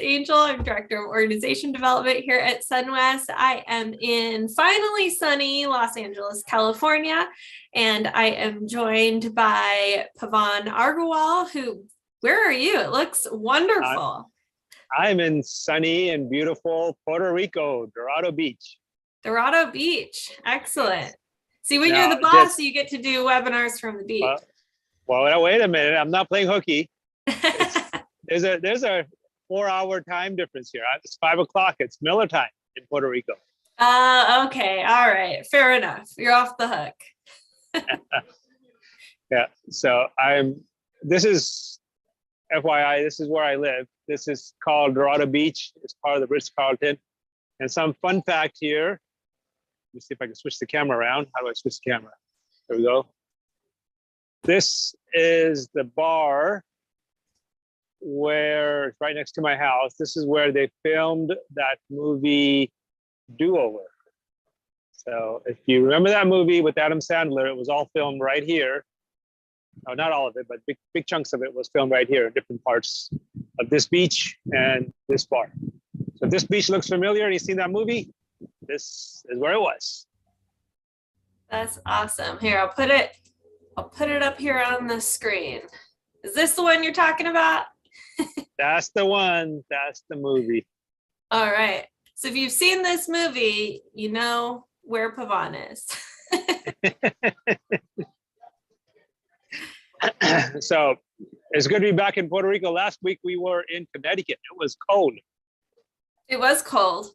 Angel. I'm Director of Organization Development here at SunWest. I am in finally sunny Los Angeles, California, and I am joined by Pavan Agarwal, where are you? It looks wonderful. I'm in sunny and beautiful Puerto Rico, Dorado Beach. Dorado Beach, excellent. See, when you're the boss, you get to do webinars from the beach. Well, wait a minute. I'm not playing hooky. There's a 4-hour time difference here. It's 5 o'clock. It's Miller time in Puerto Rico. Okay. All right. Fair enough. You're off the hook. Yeah. So this is FYI, this is where I live. This is called Dorado Beach. It's part of the Ritz-Carlton. And some fun fact here. Let me see if I can switch the camera around. How do I switch the camera? There we go. This is the bar where, right next to my house, this is where they filmed that movie Do-Over. So if you remember that movie with Adam Sandler, it was all filmed right here. No, not all of it, but big chunks of it was filmed right here in different parts of this beach and this bar. So if this beach looks familiar and you've seen that movie, this is where it was. That's awesome. Here, I'll put it up here on the screen. Is this the one you're talking about? That's the one. That's the movie. All right. So if you've seen this movie, you know where Pavan is. So it's good to be back in Puerto Rico. Last week we were in Connecticut. It was cold. It was cold.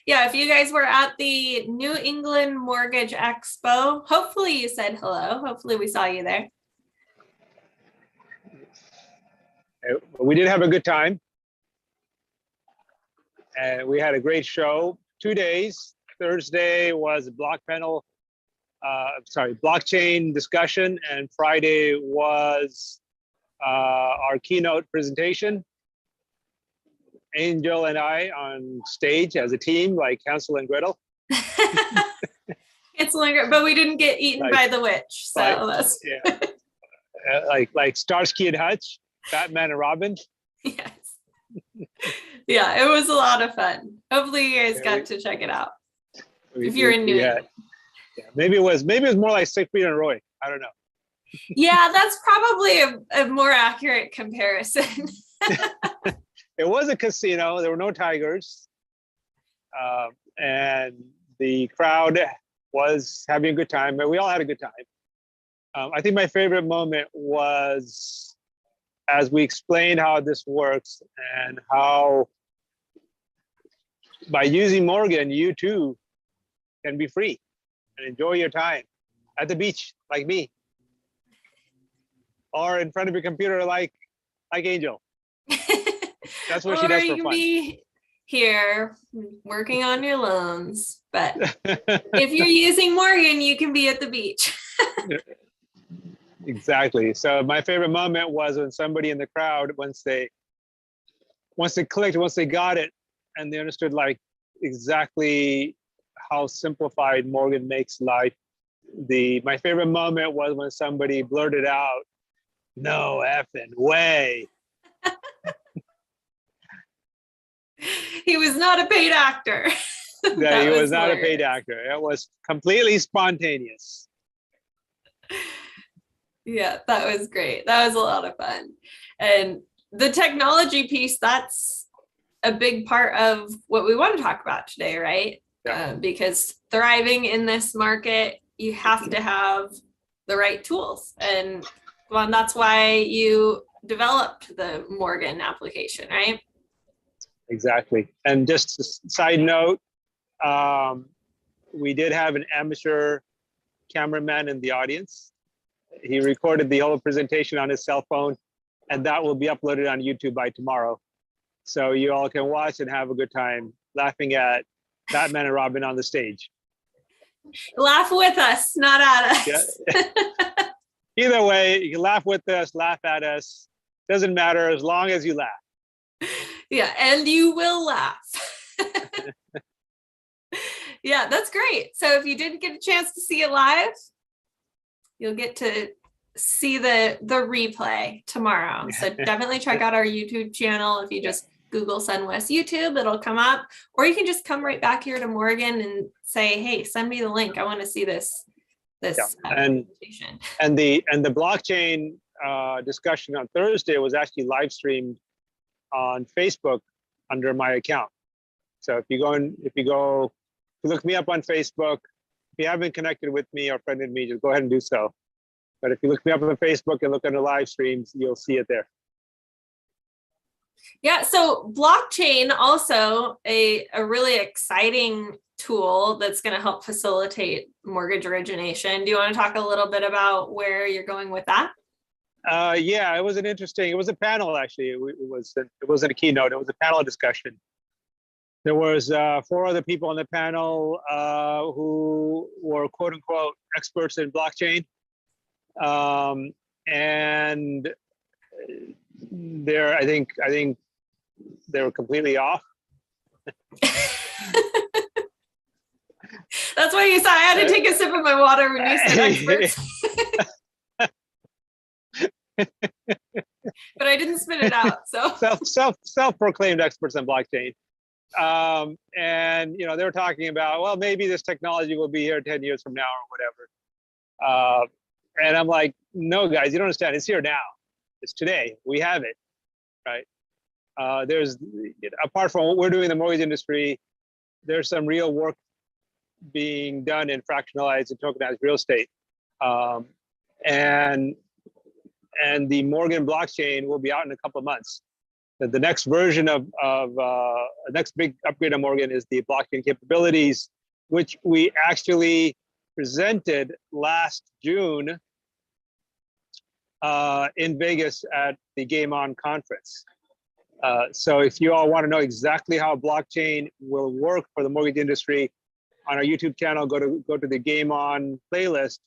Yeah, if you guys were at the New England Mortgage Expo, hopefully you said hello. Hopefully we saw you there. We did have a good time. And we had a great show. 2 days. Thursday was a blockchain discussion, and Friday was our keynote presentation. Angel and I on stage as a team, like Hansel and Gretel. Hansel and Gretel, but we didn't get eaten by the witch. So that's like Starsky and Hutch, Batman and Robin. Yes. Yeah, it was a lot of fun. Hopefully you guys got to check it out. If you're in New England. Yeah, maybe it was more like Siegfried and Roy. I don't know. Yeah, that's probably a more accurate comparison. It was a casino. There were no tigers. And the crowd was having a good time. But we all had a good time. I think my favorite moment was as we explained how this works and how by using Morgan, you too can be free and enjoy your time at the beach like me, or in front of your computer like Angel. That's what she does for fun. Or you can be here working on your loans, but if you're using Morgan, you can be at the beach. Exactly. So my favorite moment was when somebody in the crowd, once they clicked, once they got it, and they understood like exactly how simplified Morgan makes life. My favorite moment was when somebody blurted out, "No effing way." He was not a paid actor. Yeah, he was not a paid actor. It was completely spontaneous. Yeah, that was great. That was a lot of fun. And the technology piece, that's a big part of what we want to talk about today, right? Yeah. Because thriving in this market, you have to have the right tools. And well, that's why you developed the Morgan application, right? Exactly. And just a side note, we did have an amateur cameraman in the audience. He recorded the whole presentation on his cell phone, and that will be uploaded on YouTube by tomorrow. So you all can watch and have a good time laughing at Batman and Robin on the stage. Laugh with us, not at us. Yeah. Either way, you can laugh with us, laugh at us. Doesn't matter as long as you laugh. Yeah, and you will laugh. Yeah, that's great. So if you didn't get a chance to see it live, you'll get to see the replay tomorrow. So definitely check out our YouTube channel. If you just Google SunWest YouTube, it'll come up, or you can just come right back here to Morgan and say, hey, send me the link. I want to see this presentation. And the blockchain discussion on Thursday was actually live streamed on Facebook under my account. So if you look me up on Facebook, if you haven't connected with me or friended me, just go ahead and do so. But if you look me up on Facebook and look under live streams, you'll see it there. Yeah, so blockchain also a really exciting tool that's going to help facilitate mortgage origination. Do you want to talk a little bit about where you're going with that? Yeah, it was a panel actually. It wasn't a keynote, it was a panel discussion. There was 4 other people on the panel who were quote unquote experts in blockchain. And I think they were completely off. That's why you saw I had to take a sip of my water when you said experts. But I didn't spit it out. So self-proclaimed experts in blockchain. And they were talking about, well, maybe this technology will be here 10 years from now or whatever. And I'm like, no, guys, you don't understand. It's here now. It's today. We have it, right? There's, apart from what we're doing in the mortgage industry, there's some real work being done in fractionalized and tokenized real estate. And the Morgan blockchain will be out in a couple of months. The next version of the next big upgrade on Morgan is the blockchain capabilities, which we actually presented last June in Vegas at the Game On conference. So if you all want to know exactly how blockchain will work for the mortgage industry, on our YouTube channel, go to the Game On playlist,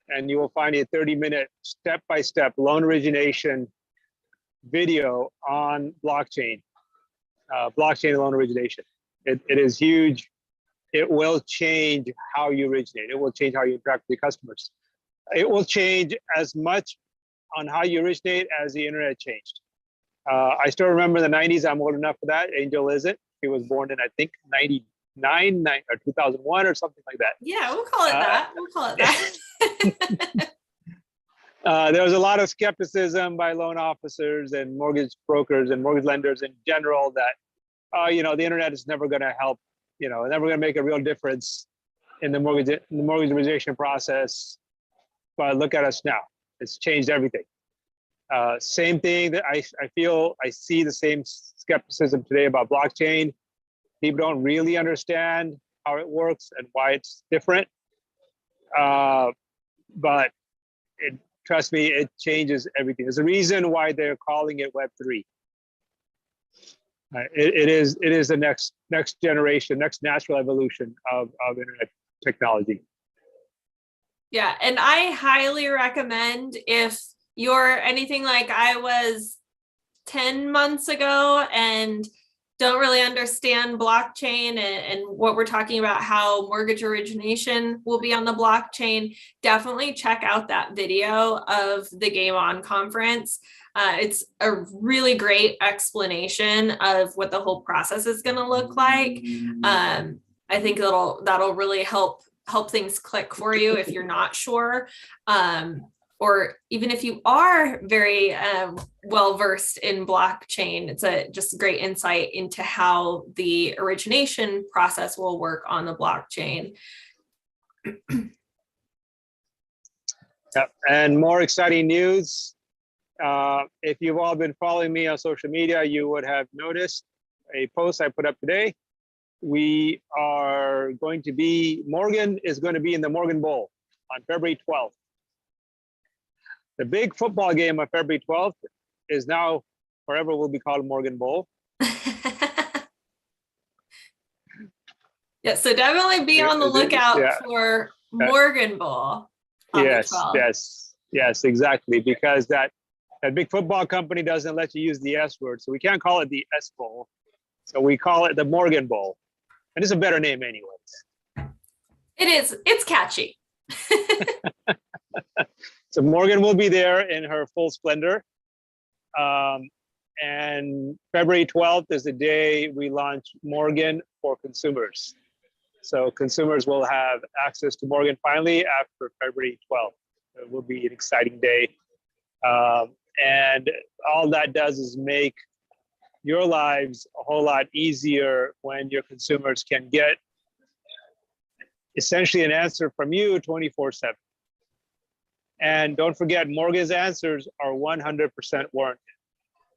and you will find a 30-minute step-by-step loan origination video on blockchain loan origination. It is huge. It will change how you originate. It will change how you interact with your customers. It will change as much on how you originate as the internet changed. I still remember the 90s. I'm old enough for that. Angel isn't. He was born in, I think, 99 or 2001 or something like that. Yeah, we'll call it that. We'll call it that. There was a lot of skepticism by loan officers and mortgage brokers and mortgage lenders in general that, the internet is never going to help, never going to make a real difference in the mortgage origination process. But look at us now. It's changed everything. Same thing that I see the same skepticism today about blockchain. People don't really understand how it works and why it's different. But trust me, it changes everything. There's a reason why they're calling it Web3. It is the next generation, next natural evolution of internet technology. Yeah, and I highly recommend, if you're anything like I was 10 months ago and don't really understand blockchain and what we're talking about, how mortgage origination will be on the blockchain, definitely check out that video of the Game On conference. It's a really great explanation of what the whole process is going to look like. I think that'll really help things click for you if you're not sure. Or even if you are very well-versed in blockchain, it's just a great insight into how the origination process will work on the blockchain. Yep. And more exciting news. If you've all been following me on social media, you would have noticed a post I put up today. Morgan is going to be in the Morgan Bowl on February 12th. The big football game on February 12th is now forever will be called Morgan Bowl. Yeah, so definitely be on the lookout for Morgan Bowl. Yes, exactly. Because that big football company doesn't let you use the S word, so we can't call it the S Bowl. So we call it the Morgan Bowl, and it's a better name, anyways. It is. It's catchy. So Morgan will be there in her full splendor. and February 12th is the day we launch Morgan for consumers. So consumers will have access to Morgan finally after February 12th. It will be an exciting day. And all that does is make your lives a whole lot easier when your consumers can get essentially an answer from you 24/7. And don't forget, Morgan's answers are 100% warranted.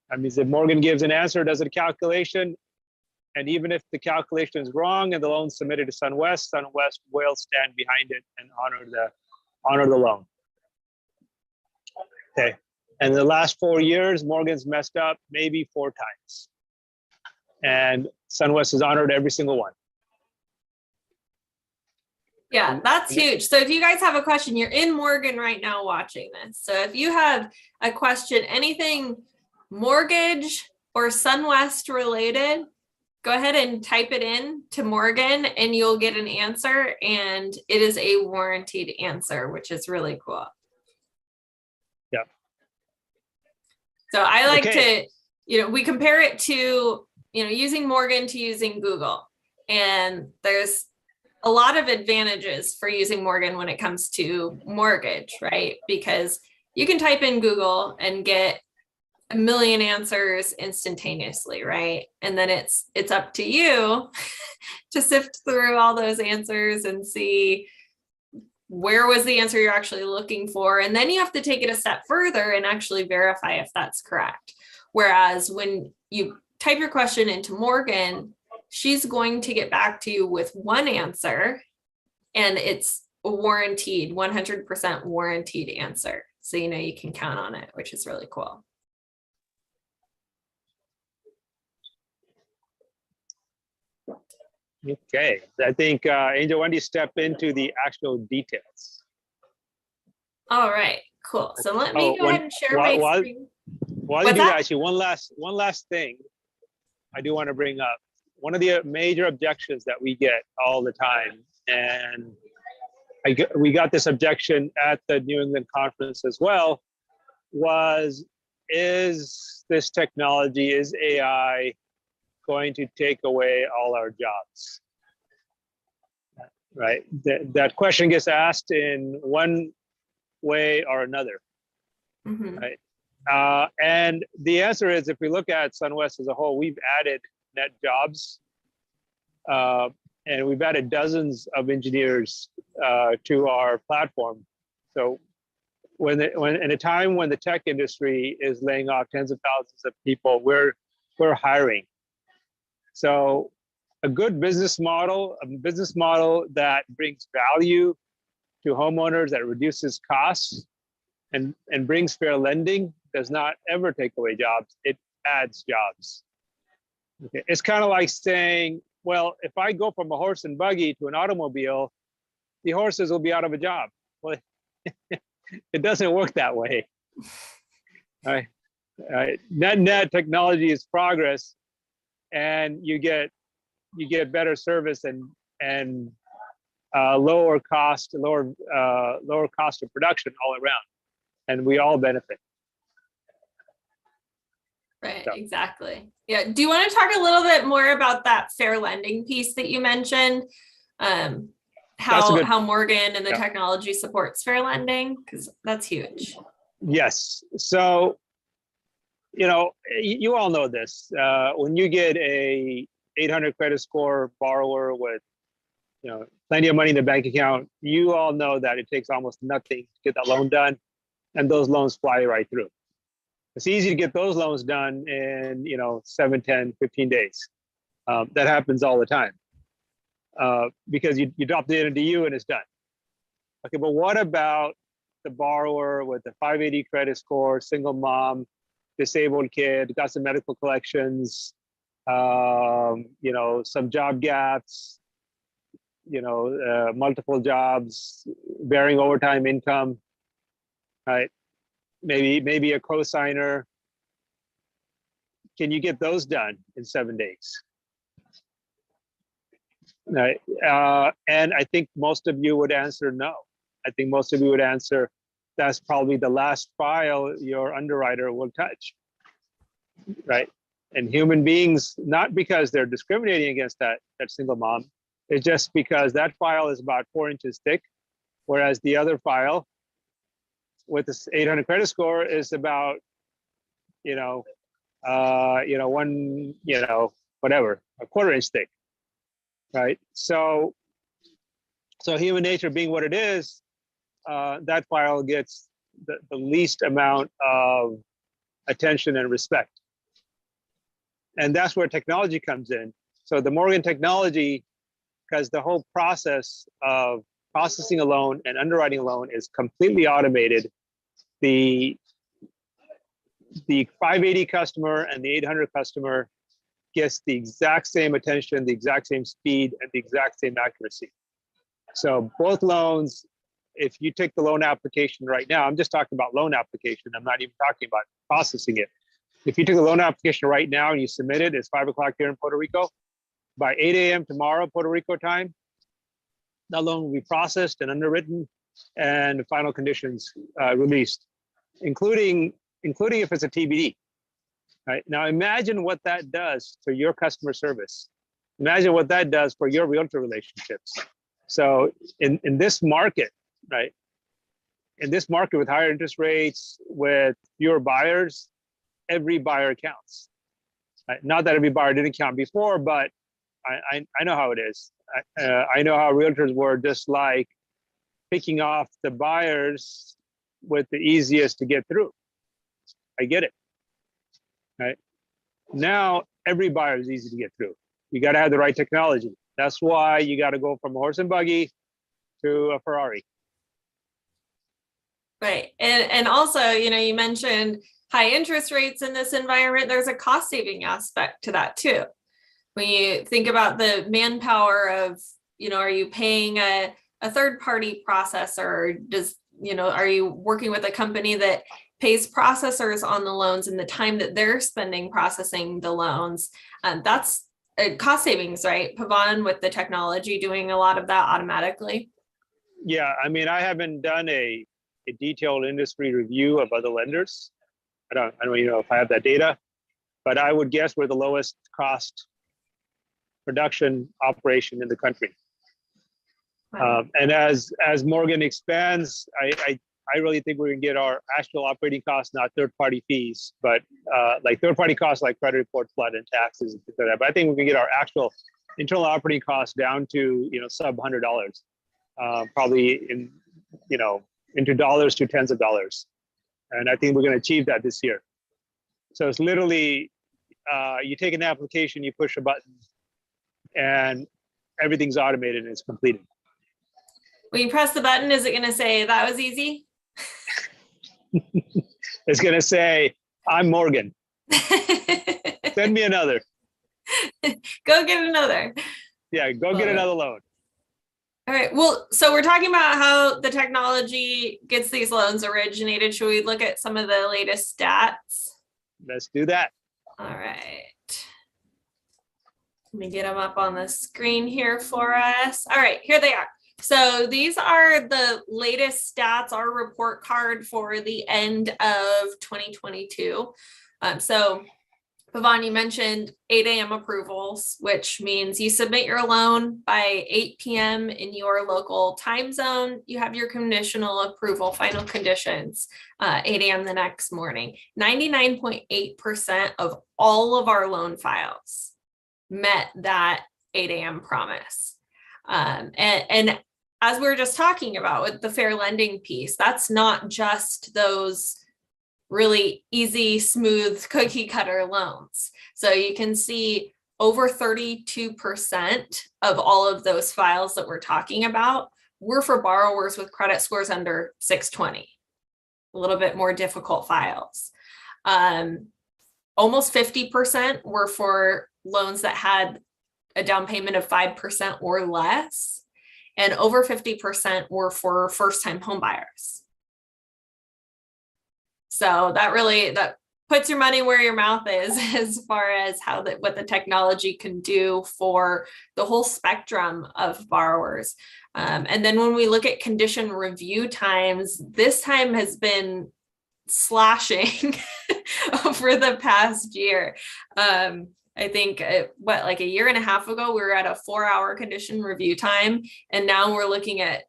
That means if Morgan gives an answer, does a calculation, and even if the calculation is wrong and the loan submitted to SunWest, SunWest will stand behind it and honor the loan. Okay. And the last 4 years, Morgan's messed up maybe 4 times. And SunWest has honored every single one. Yeah, that's huge. So if you guys have a question, you're in Morgan right now watching this. So if you have a question, anything mortgage or SunWest related, go ahead and type it in to Morgan and you'll get an answer. And it is a warranted answer, which is really cool. Yeah. So I like to, we compare it to, using Morgan to using Google. And there's a lot of advantages for using Morgan when it comes to mortgage, right? Because you can type in Google and get a million answers instantaneously, right? And then it's up to you to sift through all those answers and see where was the answer you're actually looking for. And then you have to take it a step further and actually verify if that's correct. Whereas when you type your question into Morgan, she's going to get back to you with one answer, and it's a warranted, 100% warranted answer. So, you can count on it, which is really cool. Okay, I think Angel, why don't you step into the actual details? All right, cool. So let me go ahead and share my screen. While you do that, actually, one last thing I do want to bring up. One of the major objections that we get all the time, and we got this objection at the New England conference as well, is this technology, is AI going to take away all our jobs? Right? That question gets asked in one way or another. Mm-hmm. Right? And the answer is, if we look at SunWest as a whole, we've added net jobs, and we've added dozens of engineers to our platform. So when in a time when the tech industry is laying off tens of thousands of people, we're hiring. So a good business model, that brings value to homeowners, that reduces costs and brings fair lending, does not ever take away jobs. It adds jobs. Okay. It's kind of like saying, well, if I go from a horse and buggy to an automobile, the horses will be out of a job. Well, it doesn't work that way. All right. Net technology is progress, and you get better service and lower cost of production all around, and we all benefit. Right, so. Exactly. Yeah. Do you want to talk a little bit more about that fair lending piece that you mentioned? How Morgan and the technology supports fair lending, because that's huge. Yes. So, you all know this. When you get a 800 credit score borrower with, plenty of money in the bank account, you all know that it takes almost nothing to get that loan done, and those loans fly right through. It's easy to get those loans done in 7, 10, 15 days. That happens all the time because you drop the into you and it's done. Okay, but what about the borrower with a 580 credit score, single mom, disabled kid, got some medical collections, some job gaps, multiple jobs, bearing overtime income, right? Maybe a cosigner. Can you get those done in 7 days? Right. And I think most of you would answer no. I think most of you would answer that's probably the last file your underwriter will touch. right? And human beings, not because they're discriminating against that single mom, it's just because that file is about 4 inches thick, whereas the other file with this 800 credit score is about, one, whatever, a quarter inch thick, right? So human nature being what it is, that file gets the least amount of attention and respect. And that's where technology comes in. So the Morgan technology, because the whole process of processing a loan and underwriting a loan is completely automated. The 580 customer and the 800 customer gets the exact same attention, the exact same speed, and the exact same accuracy. So both loans, if you take the loan application right now, I'm just talking about loan application, I'm not even talking about processing it. If you took the loan application right now and you submit it, it's 5 o'clock here in Puerto Rico. By 8 a.m. tomorrow, Puerto Rico time, that loan will be processed and underwritten and the final conditions released, including if it's a TBD. Right? Now imagine what that does for your customer service. Imagine what that does for your realtor relationships. So in this market, right? In this market with higher interest rates, with fewer buyers, every buyer counts. Right? Not that every buyer didn't count before, but I know how it is. I know how realtors were just like picking off the buyers with the easiest to get through. I get it. Right? Now every buyer is easy to get through. You got to have the right technology. That's why you got to go from a horse and buggy to a Ferrari. Right. And also, you mentioned high interest rates in this environment. There's a cost saving aspect to that too. When you think about the manpower of, are you paying a third party processor? Are you working with a company that pays processors on the loans and the time that they're spending processing the loans? That's cost savings, right, Pavan, with the technology doing a lot of that automatically? Yeah, I mean, I haven't done a detailed industry review of other lenders. I don't if I have that data, but I would guess we're the lowest cost production operation in the country. Wow. And as Morgan expands, I really think we're gonna get our actual operating costs, not third-party fees, but like third-party costs like credit report, flood, and taxes, and things like that. But I think we can get our actual internal operating costs down to sub $100, probably into dollars to tens of dollars. And I think we're going to achieve that this year. So it's literally, you take an application, you push a button, and everything's automated and it's completed. When you press the button, is it going to say, that was easy? It's going to say, I'm Morgan. Send me another. Go get another. Yeah, go get another loan. All right. Well, so we're talking about how the technology gets these loans originated. Should we look at some of the latest stats? Let's do that. All right. Let me get them up on the screen here for us. All right, here they are. So these are the latest stats, our report card for the end of 2022. So Pavan, you mentioned 8 a.m. approvals, which means you submit your loan by 8 p.m. in your local time zone. You have your conditional approval, final conditions, 8 a.m. the next morning. 99.8% of all of our loan files met that 8 a.m. promise. And as we were just talking about with the fair lending piece, that's not just those really easy, smooth, cookie cutter loans. So you can see over 32% of all of those files that we're talking about were for borrowers with credit scores under 620, a little bit more difficult files. Almost 50% were for loans that had a down payment of 5% or less, and over 50% were for first-time homebuyers. So that puts your money where your mouth is as far as what the technology can do for the whole spectrum of borrowers. And then when we look at condition review times, this time has been slashing over the past year. I think like a year and a half ago, we were at a 4-hour condition review time. And now we're looking at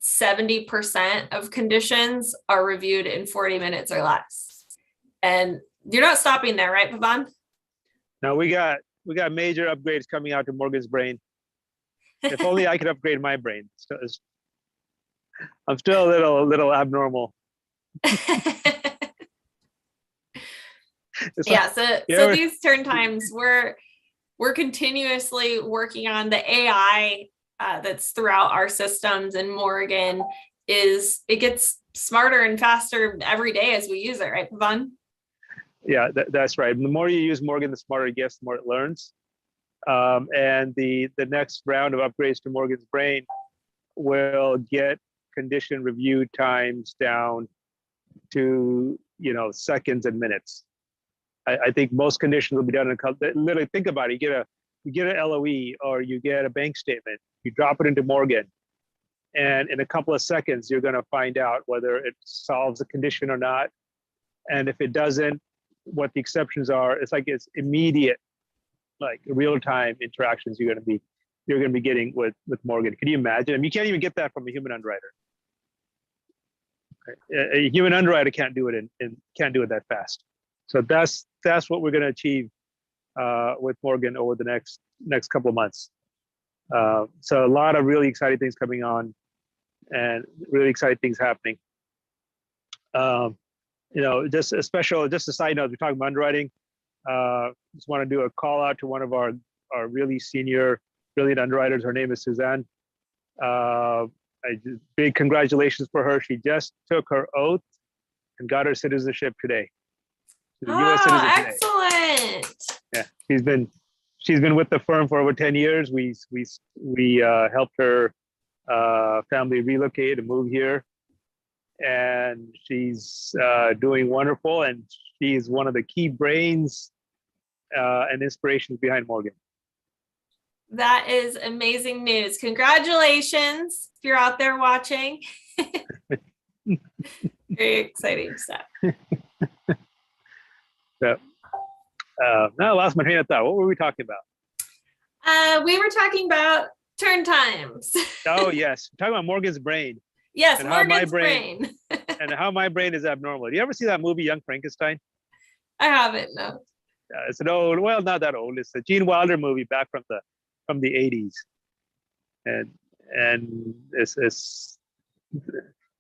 70% of conditions are reviewed in 40 minutes or less. And you're not stopping there, right, Pavan? No, we got major upgrades coming out to Morgan's brain. If only I could upgrade my brain. So I'm still a little abnormal. Yeah, so these turn times, we're continuously working on the AI that's throughout our systems, and Morgan it gets smarter and faster every day as we use it, right, Pavan? Yeah, that's right. The more you use Morgan, the smarter it gets, the more it learns. And the next round of upgrades to Morgan's brain will get condition review times down to seconds and minutes. I think most conditions will be done in a couple. Literally, think about it. You get an LOE or you get a bank statement. You drop it into Morgan, and in a couple of seconds, you're going to find out whether it solves a condition or not. And if it doesn't, what the exceptions are. It's immediate, like real-time interactions you're going to be getting with Morgan. Can you imagine? I mean, you can't even get that from a human underwriter. A human underwriter can't do it can't do it that fast. So that's what we're going to achieve with Morgan over the next couple of months. So a lot of really exciting things coming on, and really exciting things happening. Just a side note, we're talking about underwriting. Just want to do a call out to one of our really senior, brilliant underwriters. Her name is Suzanne. Big congratulations for her. She just took her oath and got her citizenship today. US citizen today. Excellent. Yeah, she's been with the firm for over 10 years. We helped her family relocate and move here, and she's doing wonderful. And she's one of the key brains and inspirations behind Morgan. That is amazing news. Congratulations if you're out there watching. Very exciting stuff. So, now I lost my train of thought. What were we talking about? We were talking about turn times. Oh, yes. We're talking about Morgan's brain. Yes, Morgan's brain. And how my brain is abnormal. Do you ever see that movie, Young Frankenstein? I haven't, no. It's an old, well, not that old. It's a Gene Wilder movie back from the 80s. And it's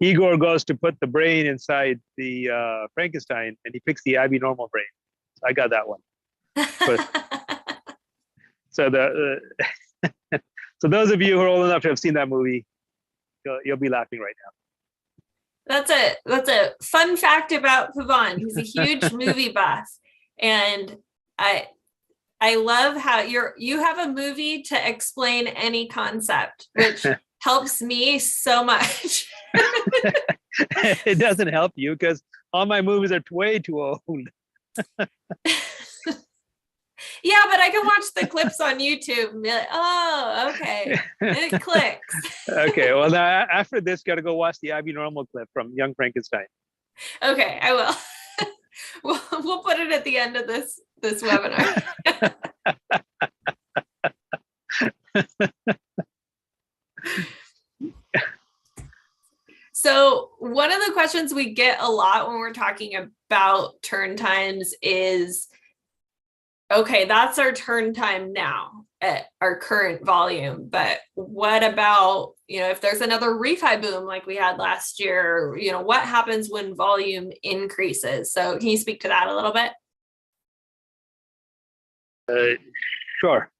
Igor goes to put the brain inside the Frankenstein, and he picks the abnormal brain. So I got that one. So so those of you who are old enough to have seen that movie, you'll be laughing right now. That's a fun fact about Pavan. He's a huge movie buff, and I love how you have a movie to explain any concept, which helps me so much. It doesn't help you because all my movies are way too old. Yeah, but I can watch the clips on YouTube and be like, oh, okay. And it clicks. Okay, well, now after this, got to go watch the abnormal clip from Young Frankenstein. Okay, I will. We'll put it at the end of this webinar. So one of the questions we get a lot when we're talking about turn times is, okay, that's our turn time now at our current volume, but what about, if there's another refi boom like we had last year, what happens when volume increases? So can you speak to that a little bit? Sure.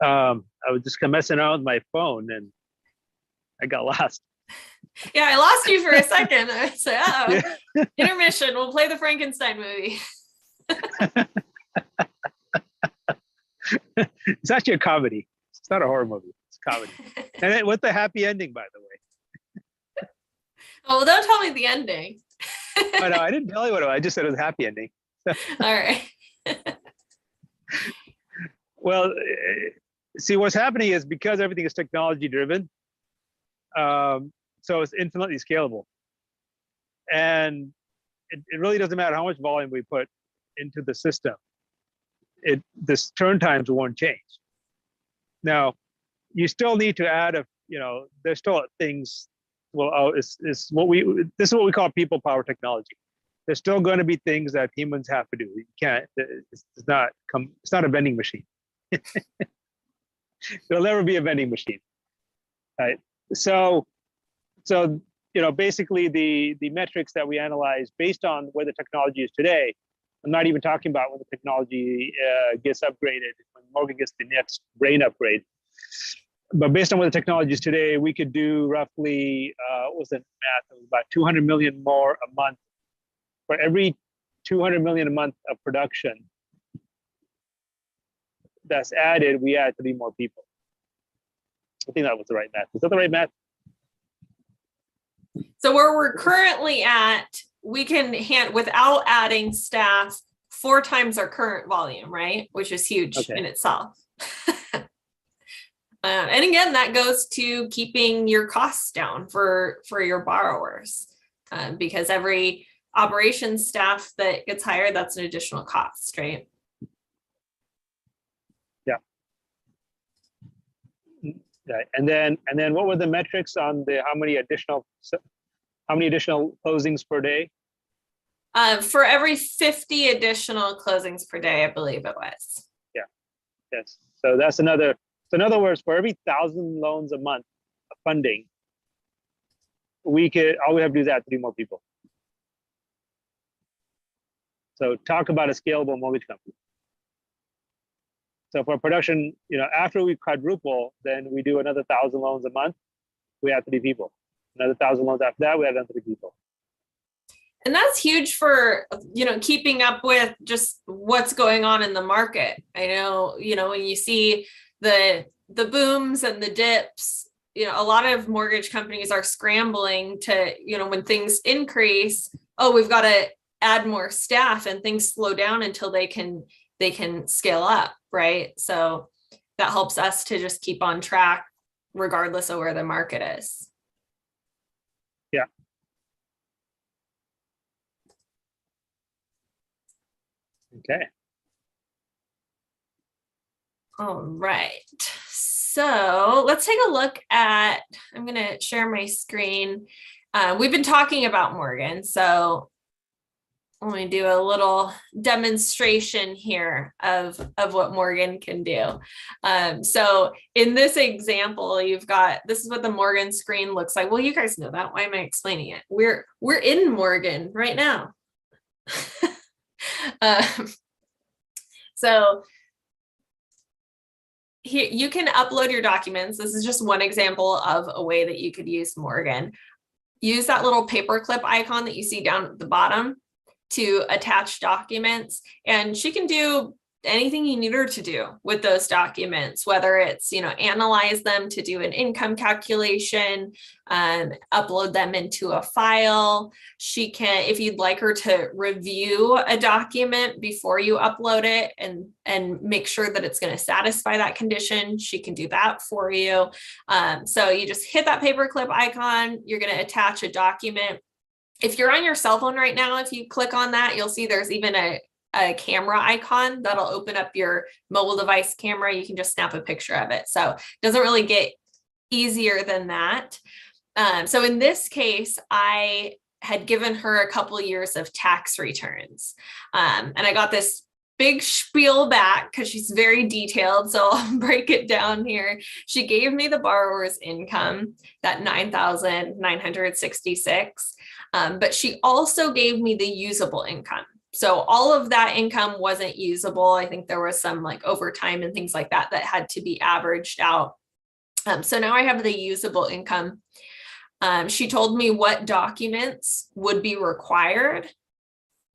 I was just messing around with my phone and I got lost. Yeah, I lost you for a second. I said, uh-oh, intermission, we'll play the Frankenstein movie. It's actually a comedy. It's not a horror movie. It's a comedy. And with the happy ending, by the way. Oh, well, don't tell me the ending. Oh, no, I didn't tell you what it was. I just said it was a happy ending. All right. Well, see, what's happening is because everything is technology driven, so it's infinitely scalable. And it really doesn't matter how much volume we put into the system. This turn times won't change. Now, you still need to add there's still things. Well, this is what we call people power technology. There's still going to be things that humans have to do. You can't. It's not a vending machine. There'll never be a vending machine, right? So basically the metrics that we analyze based on where the technology is today. I'm not even talking about when the technology gets upgraded, when Morgan gets the next brain upgrade. But based on what the technology is today, we could do roughly, what was the math? It was about 200 million more a month. For every 200 million a month of production that's added, we add 3 more people. I think that was the right math. Is that the right math? So where we're currently at, we can without adding staff 4 times our current volume, right? Which is huge in itself. And again, that goes to keeping your costs down for your borrowers, because every operations staff that gets hired, that's an additional cost, right? Yeah. And then what were the metrics on how many additional closings per day? For every 50 additional closings per day, I believe it was. Yeah. Yes. So that's another. So in other words, for every 1,000 loans a month of funding, all we have to do is add 3 more people. So talk about a scalable mortgage company. So for production, after we quadruple, then we do another 1,000 loans a month. We have 3 people. Another 1,000 loans after that, we have another 3 people. And that's huge for, keeping up with just what's going on in the market. I know, when you see the booms and the dips, a lot of mortgage companies are scrambling to, when things increase, we've got to add more staff, and things slow down until they can scale up, right? So that helps us to just keep on track regardless of where the market is. Yeah. Okay. All right. So let's take a look at, I'm going to share my screen. We've been talking about Morgan, so let me do a little demonstration here of what Morgan can do. So in this example, this is what the Morgan screen looks like. Well, you guys know that. Why am I explaining it? We're in Morgan right now. So here you can upload your documents. This is just one example of a way that you could use Morgan. Use that little paperclip icon that you see down at the bottom to attach documents, and she can do anything you need her to do with those documents, whether it's, analyze them to do an income calculation, upload them into a file. She can, if you'd like her to review a document before you upload it and make sure that it's going to satisfy that condition, she can do that for you. So you just hit that paperclip icon, you're going to attach a document. If you're on your cell phone right now, if you click on that, you'll see there's even a camera icon that'll open up your mobile device camera. You can just snap a picture of it. So it doesn't really get easier than that. So in this case, I had given her a couple of years of tax returns. And I got this big spiel back because she's very detailed. So I'll break it down here. She gave me the borrower's income, that $9,966. But she also gave me the usable income. So all of that income wasn't usable. I think there was some like overtime and things like that had to be averaged out. So now I have the usable income. She told me what documents would be required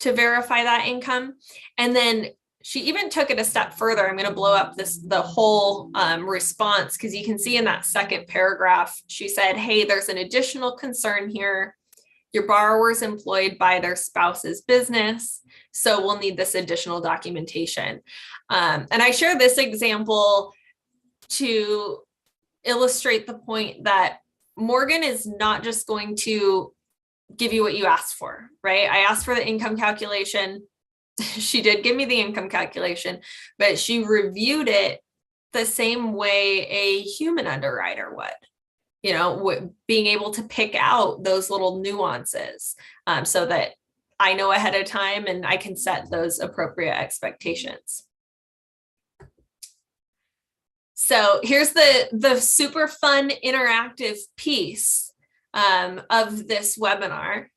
to verify that income. And then she even took it a step further. I'm going to blow up the whole response, because you can see in that second paragraph, she said, hey, there's an additional concern here. Your borrower's employed by their spouse's business, so we'll need this additional documentation. And I share this example to illustrate the point that Morgan is not just going to give you what you asked for, right? I asked for the income calculation. She did give me the income calculation, but she reviewed it the same way a human underwriter would, being able to pick out those little nuances, so that I know ahead of time and I can set those appropriate expectations. So here's the super fun interactive piece of this webinar.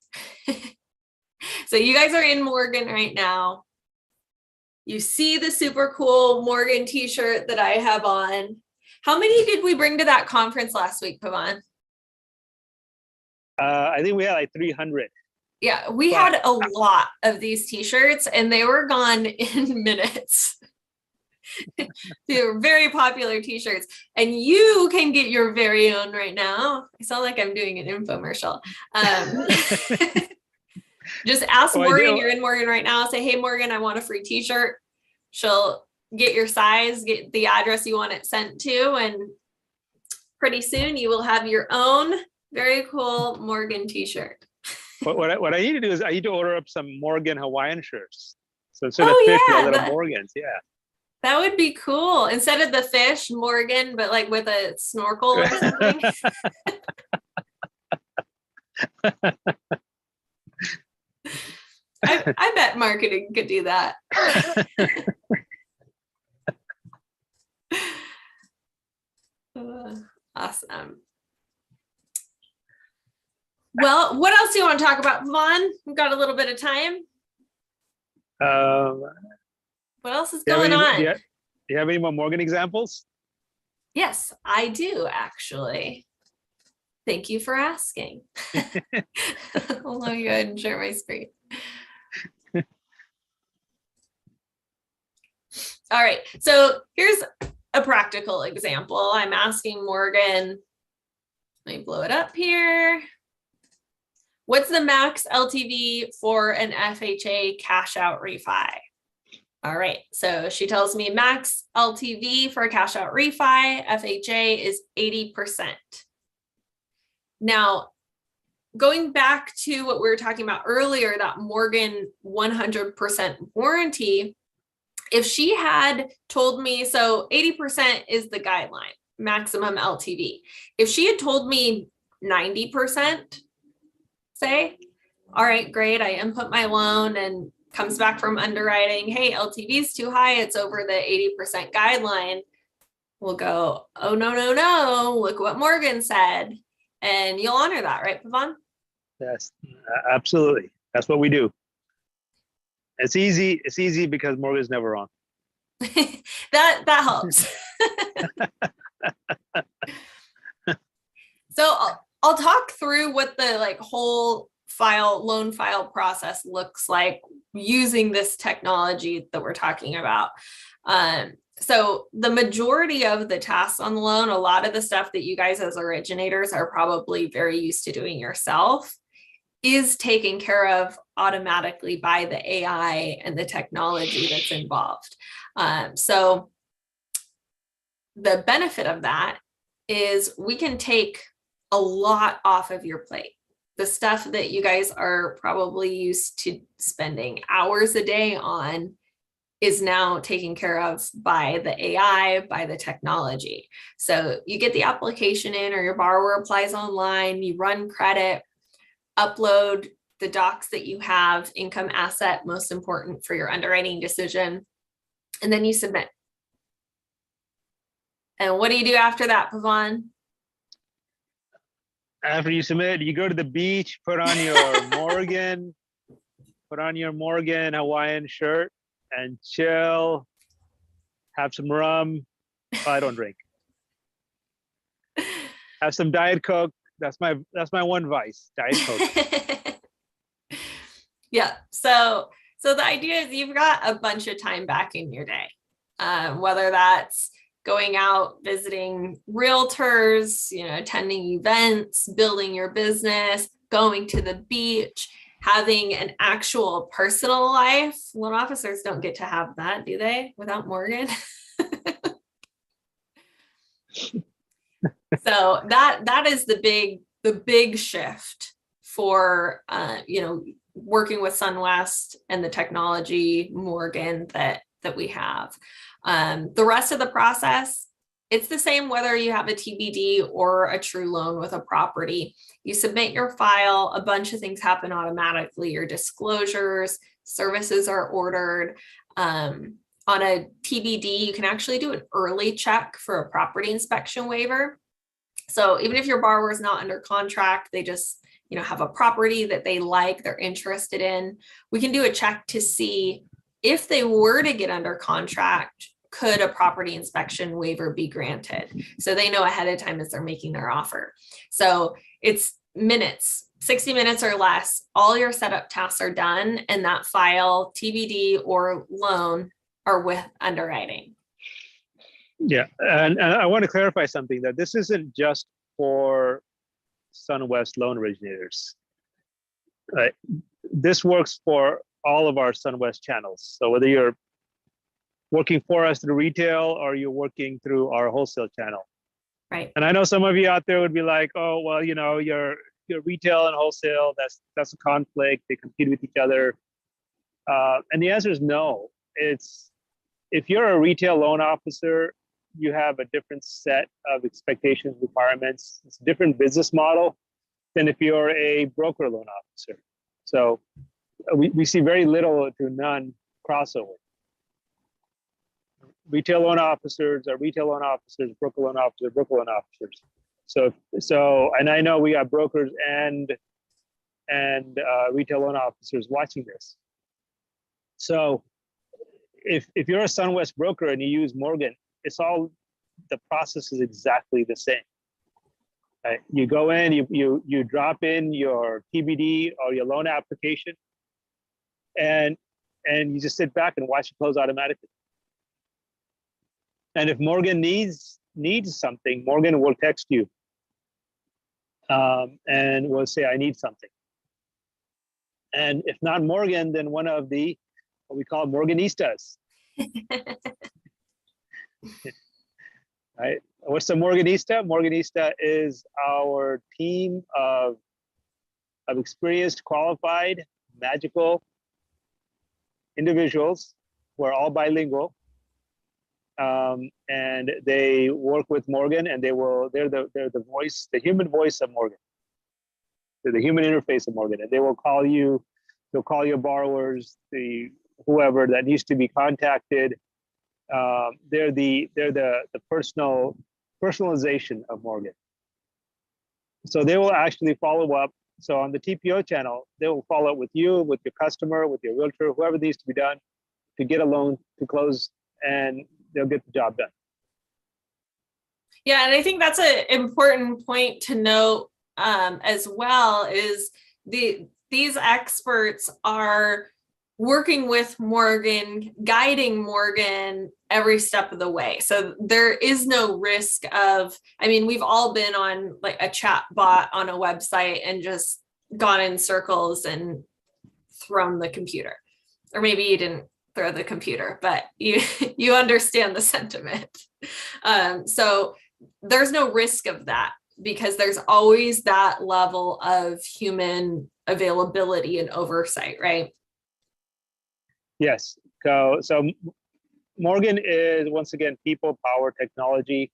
So you guys are in Morgan right now. You see the super cool Morgan t-shirt that I have on. How many did we bring to that conference last week, Pavan? I think we had like 300. Yeah, we had a lot of these t-shirts and they were gone in minutes. They were very popular t-shirts, and you can get your very own right now. I sound like I'm doing an infomercial. Just ask Morgan, you're in Morgan right now, say, hey, Morgan, I want a free t-shirt. She'll get your size, get the address you want it sent to, and pretty soon you will have your own very cool Morgan t-shirt. What I need to do is I need to order up some Morgan Hawaiian shirts. So instead of fish, a little Morgans, yeah. That would be cool. Instead of the fish, Morgan, but like with a snorkel or something. I bet marketing could do that. Awesome. Well, what else do you want to talk about, Vaughn? We've got a little bit of time. What else is going on? Do you have any more Morgan examples? Yes, I do, actually. Thank you for asking. I'll go ahead and share my screen. All right, so here's a practical example. I'm asking Morgan, let me blow it up here. What's the max LTV for an FHA cash out refi? All right, so she tells me max LTV for a cash out refi, FHA, is 80%. Now, going back to what we were talking about earlier, that Morgan 100% warranty, if she had told me, so 80% is the guideline, maximum LTV. If she had told me 90%, say, all right, great, I input my loan and comes back from underwriting, hey, LTV is too high, it's over the 80% guideline, we'll go, oh, no, look what Morgan said. And you'll honor that, right, Pavan? Yes, absolutely. That's what we do. It's easy because Morgan's never wrong. that helps. So I'll talk through what the whole loan file process looks like using this technology that we're talking about. So the majority of the tasks on the loan, a lot of the stuff that you guys as originators are probably very used to doing yourself, is taken care of automatically by the AI and the technology that's involved. So the benefit of that is we can take a lot off of your plate. The stuff that you guys are probably used to spending hours a day on is now taken care of by the AI, by the technology. So you get the application in, or your borrower applies online, you run credit, upload the docs that you have, income, asset, most important for your underwriting decision, and then you submit. And what do you do after that, Pavan? After you submit, you go to the beach, put on your Morgan Hawaiian shirt and chill, have some rum. I don't drink. Have some Diet Coke. That's my one vice, Diet Coke. Yeah. So the idea is you've got a bunch of time back in your day, whether that's going out, visiting realtors, attending events, building your business, going to the beach, having an actual personal life. Loan officers don't get to have that, do they, without Morgan? So that is the big shift for, working with SunWest and the technology, Morgan, that we have. The rest of the process, it's the same whether you have a TBD or a true loan with a property. You submit your file, a bunch of things happen automatically. Your disclosures, services are ordered. On a TBD, you can actually do an early check for a property inspection waiver. So even if your borrower is not under contract, they just have a property that they like, they're interested in, we can do a check to see if they were to get under contract, could a property inspection waiver be granted? So they know ahead of time as they're making their offer. So it's minutes, 60 minutes or less, all your setup tasks are done, and that file, TBD or loan, are with underwriting. Yeah, and I want to clarify something, that this isn't just for SunWest loan originators. This works for all of our SunWest channels. So whether you're working for us through retail or you're working through our wholesale channel. Right. And I know some of you out there would be like, oh, well, your retail and wholesale, that's a conflict. They compete with each other. And the answer is no. It's, if you're a retail loan officer, you have a different set of expectations, requirements. It's a different business model than if you're a broker loan officer. So we see very little to none crossover. Retail loan officers are retail loan officers, broker loan officers, broker loan officers. So, and I know we got brokers and retail loan officers watching this. So if you're a SunWest broker and you use Morgan, the process is exactly the same. Right? You go in, you drop in your TBD or your loan application, and you just sit back and watch it close automatically. And if Morgan needs something, Morgan will text you and will say, I need something. And if not Morgan, then one of the, what we call Morganistas. Right? What's a Morganista? Morganista is our team of experienced, qualified, magical individuals who are all bilingual. And they work with Morgan, and they're the voice, the human voice of Morgan. They're the human interface of Morgan, and they will call you. They'll call your borrowers, whoever that needs to be contacted. They're the personalization of Morgan. So they will actually follow up. So on the TPO channel, they will follow up with you, with your customer, with your realtor, whoever needs to be done to get a loan to close, and they'll get the job done. Yeah, and I think that's an important point to note as well, is these experts are working with Morgan, guiding Morgan every step of the way. So there is no risk of, we've all been on like a chat bot on a website and just gone in circles and thrown the computer. Or maybe you didn't throw the computer, but you understand the sentiment. So there's no risk of that, because there's always that level of human availability and oversight, right? Yes. So Morgan is, once again, people, power, technology.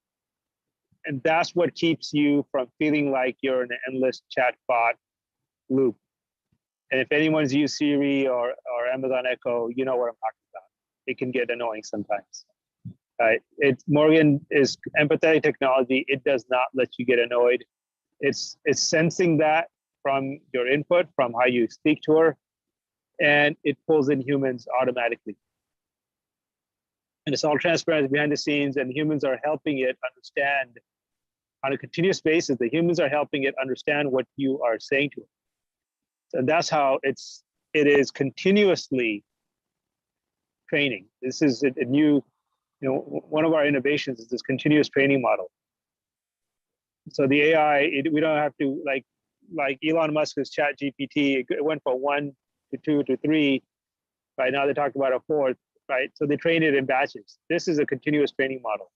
And that's what keeps you from feeling like you're in an endless chatbot loop. And if anyone's used Siri or Amazon Echo, you know what I'm talking about. It can get annoying sometimes. Morgan is empathetic technology. It does not let you get annoyed. It's sensing that from your input, from how you speak to her, and it pulls in humans automatically. And it's all transparent behind the scenes, and humans are helping it understand on a continuous basis. The humans are helping it understand what you are saying to it. And that's how it is continuously training. This is a new, one of our innovations is this continuous training model. So the AI, we don't have to, like Elon Musk's Chat GPT, it went from 1 to 2 to 3. Right now they're talking about a 4th, right? So they train it in batches. This is a continuous training model.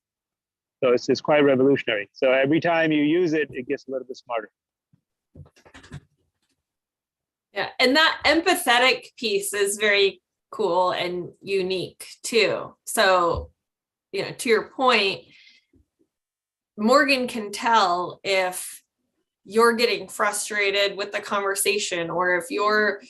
So it's quite revolutionary. So every time you use it, it gets a little bit smarter. Yeah. And that empathetic piece is very cool and unique too. So, to your point, Morgan can tell if you're getting frustrated with the conversation or if you're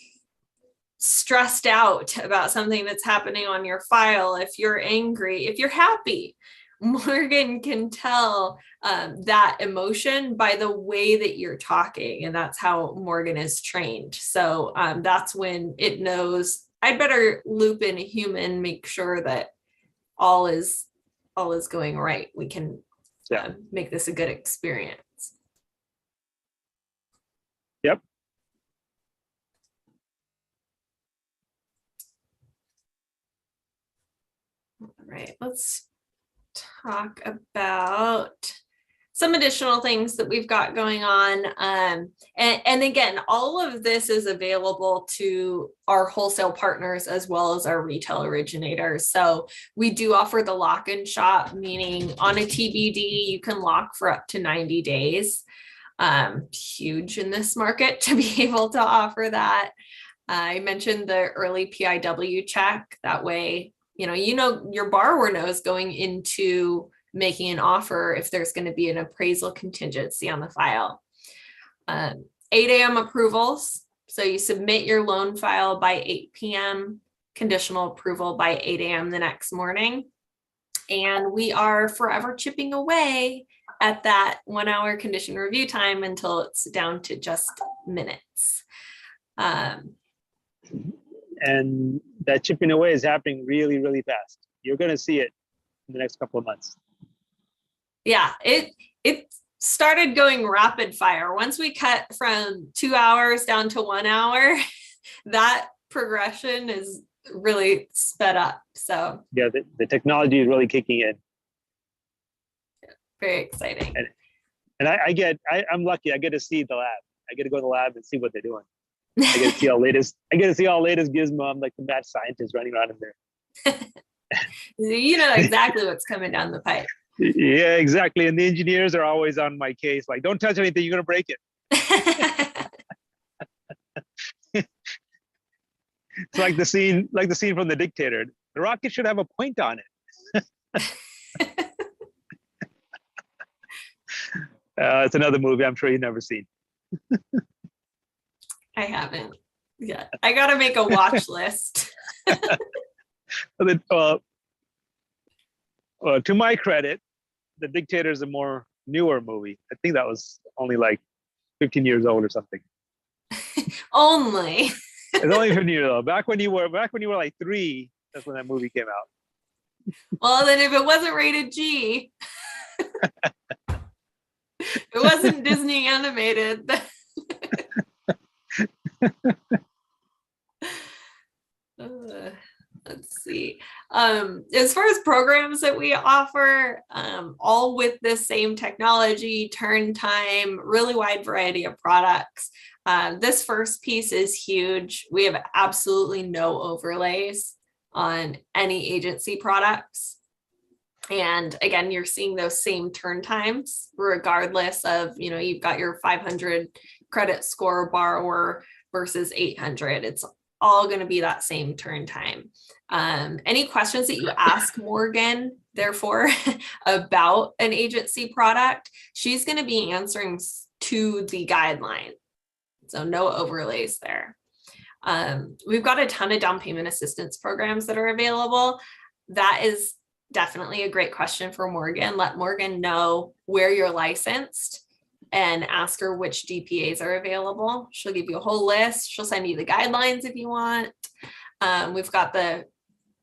stressed out about something that's happening on your file, if you're angry, if you're happy. Morgan can tell that emotion by the way that you're talking, and that's how Morgan is trained. So that's when it knows I'd better loop in a human, make sure that all is going right. We can make this a good experience. Yep. All right, let's talk about some additional things that we've got going on. And again, all of this is available to our wholesale partners as well as our retail originators. So we do offer the lock-in shop, meaning on a TBD, you can lock for up to 90 days. Huge in this market to be able to offer that. I mentioned the early PIW check. That way, your borrower knows going into making an offer if there's going to be an appraisal contingency on the file. 8 a.m. approvals. So you submit your loan file by 8 p.m., conditional approval by 8 a.m. the next morning. And we are forever chipping away at that 1 hour condition review time until it's down to just minutes. And that chipping away is happening really, really fast. You're going to see it in the next couple of months. Yeah, it started going rapid fire. Once we cut from 2 hours down to 1 hour, that progression is really sped up. So yeah, the technology is really kicking in. Very exciting. And I'm lucky. I get to see the lab. I get to go to the lab and see what they're doing. I get to see all latest gizmo. I'm like the mad scientist running around in there. You know exactly what's coming down the pipe. Yeah, exactly. And the engineers are always on my case, like, don't touch anything, you're gonna break it. It's like the scene from The Dictator. The rocket should have a point on it. It's another movie I'm sure you've never seen. I haven't. Yeah, I gotta make a watch list. To my credit, The Dictator is a more newer movie. I think that was only like 15 years old or something. Only. It's only 15 years old. Back when you were like 3, that's when that movie came out. Well, then if it wasn't rated G, it wasn't Disney animated. Let's see. As far as programs that we offer, all with this same technology, turn time, really wide variety of products. This first piece is huge. We have absolutely no overlays on any agency products. And again, you're seeing those same turn times, regardless of, you've got your 500 credit score borrower versus 800. It's all going to be that same turn time. Any questions that you ask Morgan, therefore, about an agency product, she's going to be answering to the guideline. So no overlays there. We've got a ton of down payment assistance programs that are available. That is definitely a great question for Morgan. Let Morgan know where you're licensed and ask her which DPAs are available. She'll give you a whole list. She'll send you the guidelines if you want. We've got the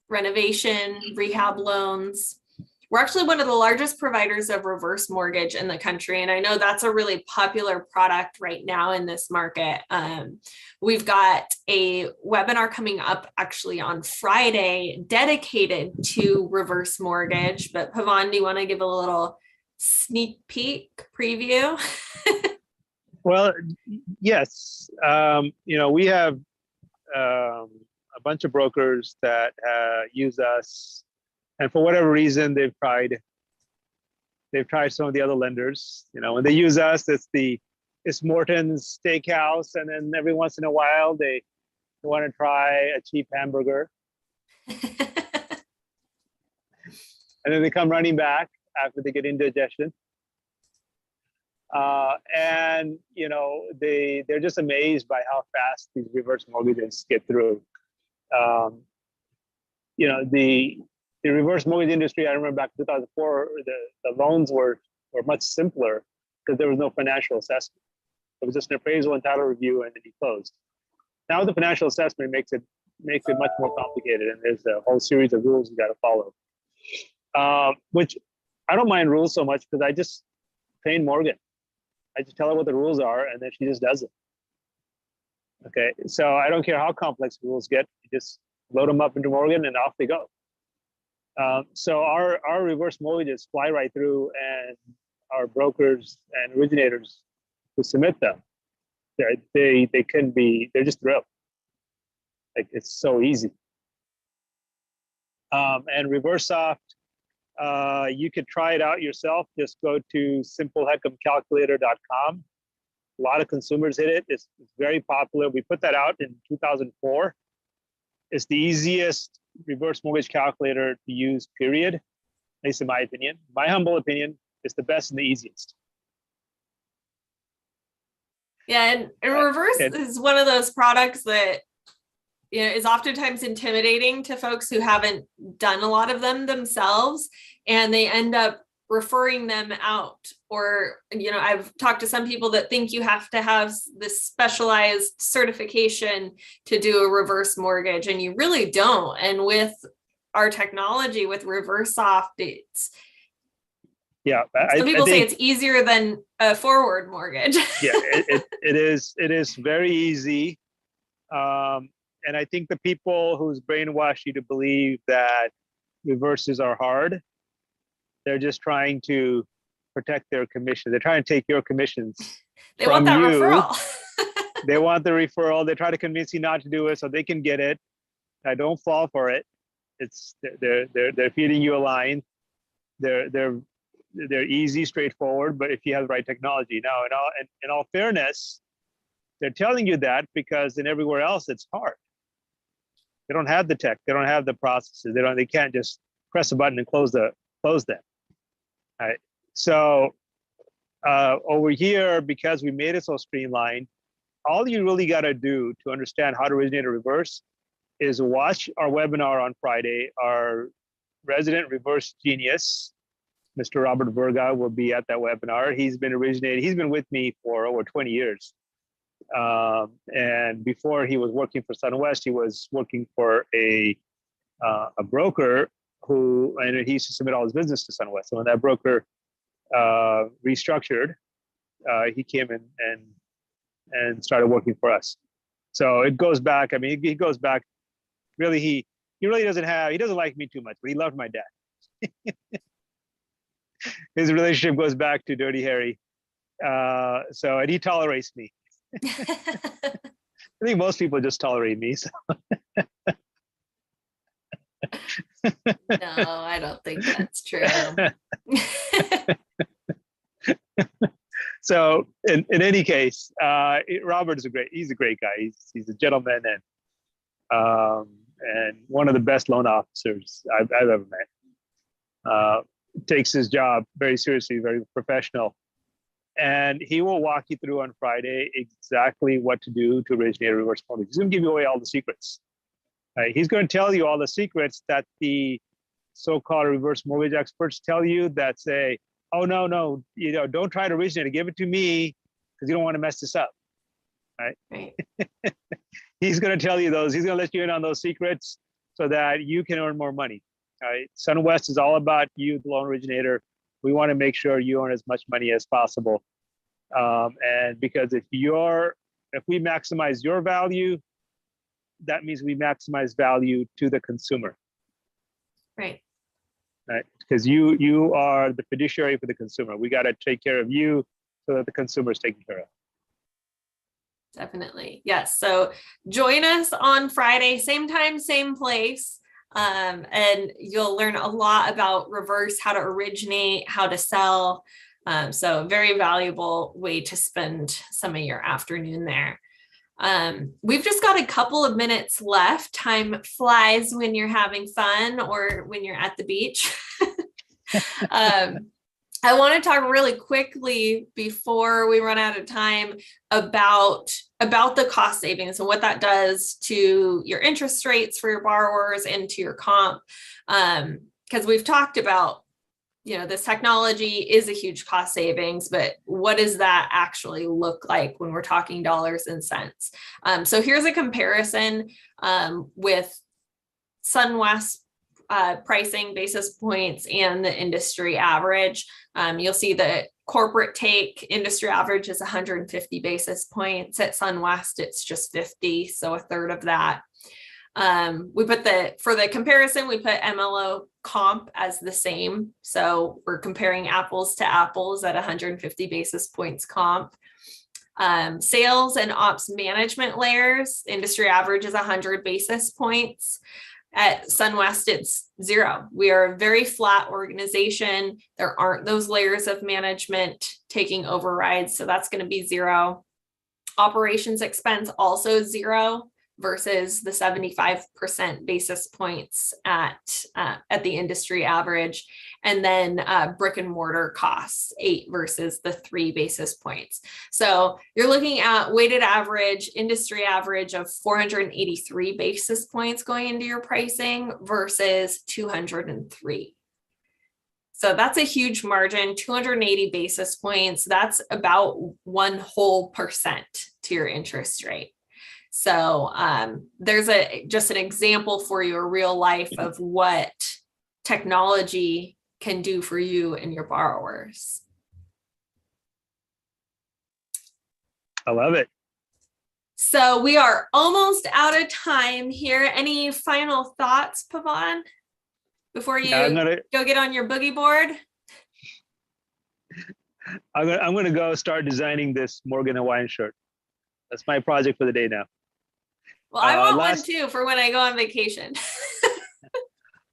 renovation, rehab loans. We're actually one of the largest providers of reverse mortgage in the country. And I know that's a really popular product right now in this market. We've got a webinar coming up actually on Friday dedicated to reverse mortgage. But Pavan, do you want to give a little sneak peek preview? Well, yes. We have a bunch of brokers that use us, and for whatever reason, they've tried some of the other lenders. When they use us, it's the it's Morton's Steakhouse, and then every once in a while they want to try a cheap hamburger, and then they come running back after they get indigestion. And they're just amazed by how fast these reverse mortgages get through. The reverse mortgage industry, I remember back in 2004, the loans were much simpler because there was no financial assessment. It was just an appraisal and title review, and then you closed. Now the financial assessment makes it much more complicated, and there's a whole series of rules you got to follow. Which I don't mind rules so much because I just train Morgan. I just tell her what the rules are, and then she just does it. Okay, so I don't care how complex the rules get. You just load them up into Morgan, and off they go. So our reverse mortgages fly right through, and our brokers and originators who submit them, they're just thrilled. Like, it's so easy. And ReverseSoft, you could try it out yourself. Just go to simpleheckmcalculator.com. A lot of consumers hit it. It's very popular. We put that out in 2004. It's the easiest reverse mortgage calculator to use, period. At least in my opinion. My humble opinion, it's the best and the easiest. Yeah, and reverse is one of those products that is oftentimes intimidating to folks who haven't done a lot of them themselves, and they end up referring them out. Or, I've talked to some people that think you have to have this specialized certification to do a reverse mortgage, and you really don't. And with our technology, with ReverseSoft, some people say it's easier than a forward mortgage. it is very easy. And I think the people who's brainwashed you to believe that reverses are hard, they're just trying to protect their commission. They're trying to take your commissions. They want that referral. They want the referral. They try to convince you not to do it so they can get it. I don't fall for it. They're feeding you a line. They're easy, straightforward, but if you have the right technology. Now, in all fairness, they're telling you that because in everywhere else it's hard. They don't have the tech. They don't have the processes. They can't just press a button and close them. All right. So over here, because we made it so streamlined, all you really got to do to understand how to originate a reverse is watch our webinar on Friday. Our resident reverse genius, Mr. Robert Verga, will be at that webinar. He's been with me for over 20 years. And before he was working for SunWest, he was working for a broker and he used to submit all his business to SunWest. So when that broker restructured, he came in and started working for us. So it goes back. I mean, he goes back. Really, he doesn't like me too much, but he loved my dad. His relationship goes back to Dirty Harry. And he tolerates me. I think most people just tolerate me. So. No, I don't think that's true. So in any case, Robert is he's a great guy. He's a gentleman and one of the best loan officers I've ever met. Takes his job very seriously, very professional. And he will walk you through on Friday exactly what to do to originate a reverse mortgage. He's going to give you away all the secrets. He's going to tell you all the secrets that the so-called reverse mortgage experts tell you that say, oh, no, don't try to originate it. Give it to me because you don't want to mess this up. Right. He's going to tell you those. He's going to let you in on those secrets so that you can earn more money. Right. SunWest is all about you, the loan originator. We want to make sure you earn as much money as possible. And because if we maximize your value, that means we maximize value to the consumer. Right. Right. Because you are the fiduciary for the consumer. We got to take care of you so that the consumer is taken care of. Definitely. Yes. So join us on Friday, same time, same place. And you'll learn a lot about reverse, how to originate, how to sell. So very valuable way to spend some of your afternoon there. We've just got a couple of minutes left. Time flies when you're having fun or when you're at the beach. I want to talk really quickly before we run out of time about the cost savings and what that does to your interest rates for your borrowers and to your comp. Because we've talked about, this technology is a huge cost savings, but what does that actually look like when we're talking dollars and cents? So here's a comparison with SunWest pricing basis points and the industry average. You'll see the corporate take industry average is 150 basis points. At SunWest, it's just 50, so a third of that. For the comparison, we put MLO comp as the same. So we're comparing apples to apples at 150 basis points comp. Sales and ops management layers, industry average is 100 basis points. At SunWest, it's 0. We are a very flat organization. There aren't those layers of management taking overrides, so that's going to be 0. Operations expense also 0 versus the 75% basis points at the industry average. And then brick and mortar costs 8 versus the 3 basis points. So you're looking at weighted average, industry average of 483 basis points going into your pricing versus 203. So that's a huge margin, 280 basis points. That's about 1% to your interest rate. So there's just an example for your real life of what technology can do for you and your borrowers. I love it. So we are almost out of time here. Any final thoughts, Pavan, before you go get on your boogie board? I'm gonna go start designing this Morgan Hawaiian shirt. That's my project for the day now. Well, I want one too for when I go on vacation.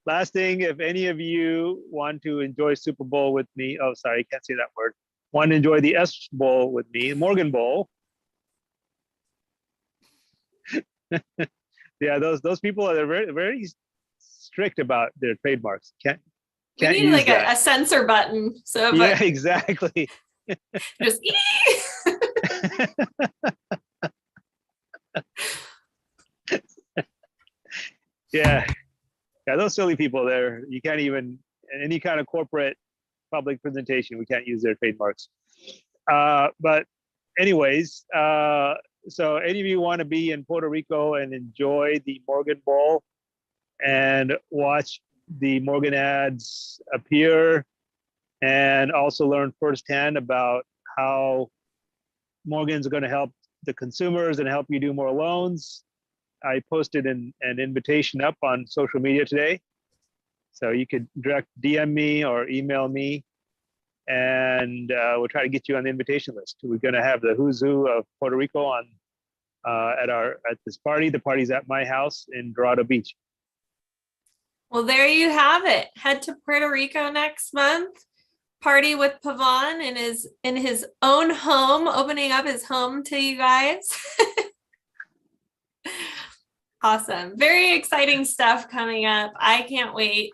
Last thing, if any of you want to enjoy Super Bowl with me, oh, sorry, I can't say that word. Want to enjoy the S Bowl with me, Morgan Bowl. Yeah, those people are very, very strict about their trademarks. Can't we need use like a censor button. So yeah, exactly. Just yeah, those silly people there. You can't even any kind of corporate public presentation. We can't use their trademarks. But anyways, so any of you want to be in Puerto Rico and enjoy the Morgan Bowl and watch the Morgan ads appear and also learn firsthand about how Morgan's going to help the consumers and help you do more loans, I posted an invitation up on social media today. So you could direct DM me or email me, and we'll try to get you on the invitation list. We're going to have the who's who of Puerto Rico on at this party. The party's at my house in Dorado Beach. Well, there you have it. Head to Puerto Rico next month. Party with Pavan in his own home, opening up his home to you guys. Awesome. Very exciting stuff coming up. I can't wait.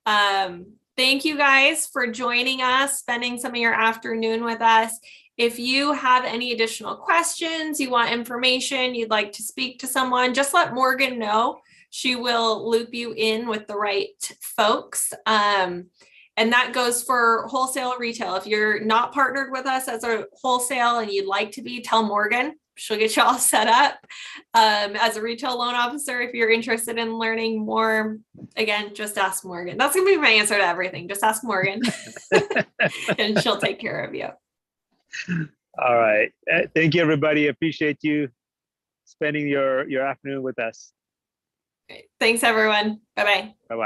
Thank you guys for joining us, spending some of your afternoon with us. If you have any additional questions, you want information, you'd like to speak to someone, just let Morgan know. She will loop you in with the right folks. And that goes for wholesale or retail. If you're not partnered with us as a wholesale and you'd like to be, tell Morgan. She'll get you all set up. As a retail loan officer, if you're interested in learning more, again, just ask Morgan. That's going to be my answer to everything. Just ask Morgan and she'll take care of you. All right. Thank you, everybody. Appreciate you spending your afternoon with us. Great. Thanks, everyone. Bye-bye. Bye-bye.